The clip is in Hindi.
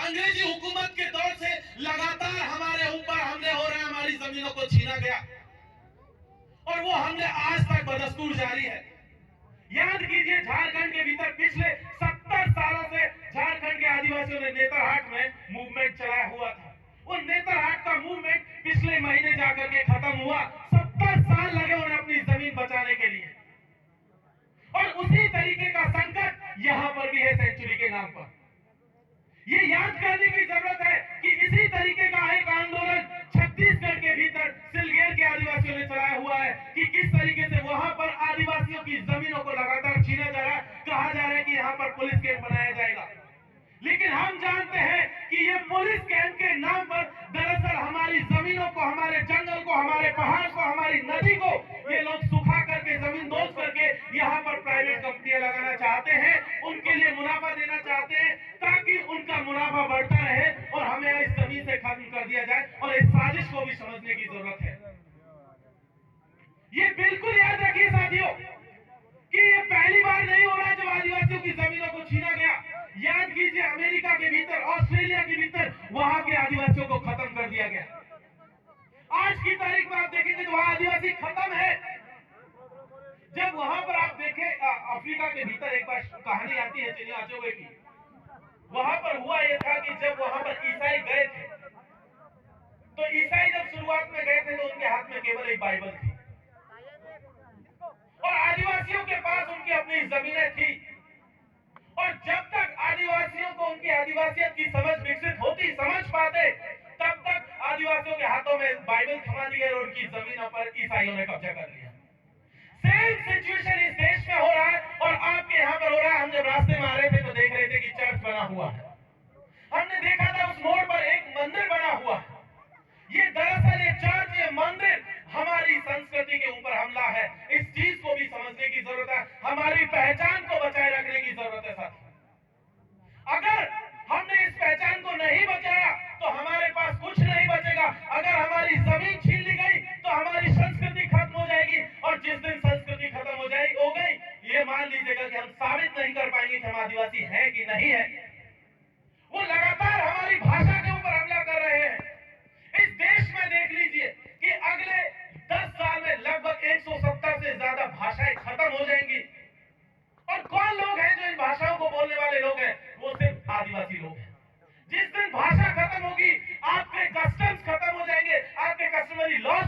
अंग्रेजी हुकूमत के दौर से लगातार हमारे ऊपर हमले हो रहे हैं, हमारी जमीनों को छीना गया और वो हमले आज तक बदस्तूर जारी है। याद कीजिए, झारखंड के भीतर पिछले 70 सालों से झारखंड के आदिवासियों ने नेतरहाट में मूवमेंट चलाया हुआ था। वो नेतरहाट का मूवमेंट पिछले महीने जाकर के खत्म हुआ। 70 साल लगे उन्हें अपनी जमीन बचाने के लिए, और उसी तरीके का संकट यहां पर भी है सेंचुरी के नाम पर। ये याद करने की जरूरत है कि इसी तरीके का एक आंदोलन छत्तीसगढ़ के भीतर सिलगेर के आदिवासियों ने चलाया हुआ है कि किस तरीके से वहां पर आदिवासियों की जमीनों को लगातार छीना जा रहा है। कहा जा रहा है कि यहां पर पुलिस कैंप बनाया जाएगा, लेकिन हम जानते हैं कि ये पुलिस कैंप के नाम पर दरअसल हमारी जमीनों को, हमारे जंगल को, हमारे पहाड़ को, हमारी नदी को ये लोग सुखा करके, जमीन दोज करके यहाँ पर प्राइवेट कंपनियां लगाना चाहते हैं, उनके लिए मुनाफा देना चाहते हैं ताकि उनका मुनाफा बढ़ता रहे और हमें इस जमीन से खत्म कर दिया जाए। और इस साजिश को भी समझने की जरूरत है। ये बिल्कुल याद रखिए साथियों कि ये पहली बार नहीं हो रहा है जब आदिवासियों की जमीनों को छीना गया। याद कीजिए, अमेरिका के भीतर, ऑस्ट्रेलिया के भीतर वहां के आदिवासियों को खत्म कर दिया गया। आज की तारीख में आप देखेंगे तो वहां आदिवासी खत्म है। जब वहां पर आप देखें, अफ्रीका के भीतर एक बार कहानी आती है चेनिया अचोबे की। वहां पर हुआ यह था कि जब वहां पर ईसाई गए थे, तो ईसाई जब शुरुआत में गए थे तो उनके हाथ में केवल एक बाइबल थी और आदिवासियों के पास उनकी अपनी जमीनें थी। और जब तक आदिवासियों को उनकी आदिवासियत की समझ विकसित होती, समझ पाते, तब तक आदिवासियों के हाथों में बाइबल थमा दी और उनकी जमीनों पर ईसाइयों ने कब्जा कर लिया। सेम सिचुएशन इस देश में हो रहा है और आपके यहाँ पर हो रहा है। हम जब रास्ते में आ रहे थे तो देख रहे थे कि चर्च बना हुआ है। हमने देखा था उस मोड़ पर एक मंदिर बना हुआ है। ये दरअसल ये चर्च, ये मंदिर हमारी संस्कृति के ऊपर हमला है। इस चीज को भी समझने की जरूरत है। हमारी पहचान को बचाए रखने की जरूरत है साथी। अगर हमने इस पहचान को नहीं बचाया तो हमारे पास कुछ नहीं बचेगा। अगर हमारी जमीन छीन ली गई तो हमारी संस्कृति खत्म हो जाएगी, और जिस दिन संस्कृति खत्म हो गई, ये मान लीजिएगा कि हम साबित नहीं कर पाएंगे कि हम आदिवासी हैं कि नहीं है। वो लगातार हमारी भाषा के ऊपर हमला कर रहे हैं। इस देश में देख लीजिए कि अगले 10 साल में लगभग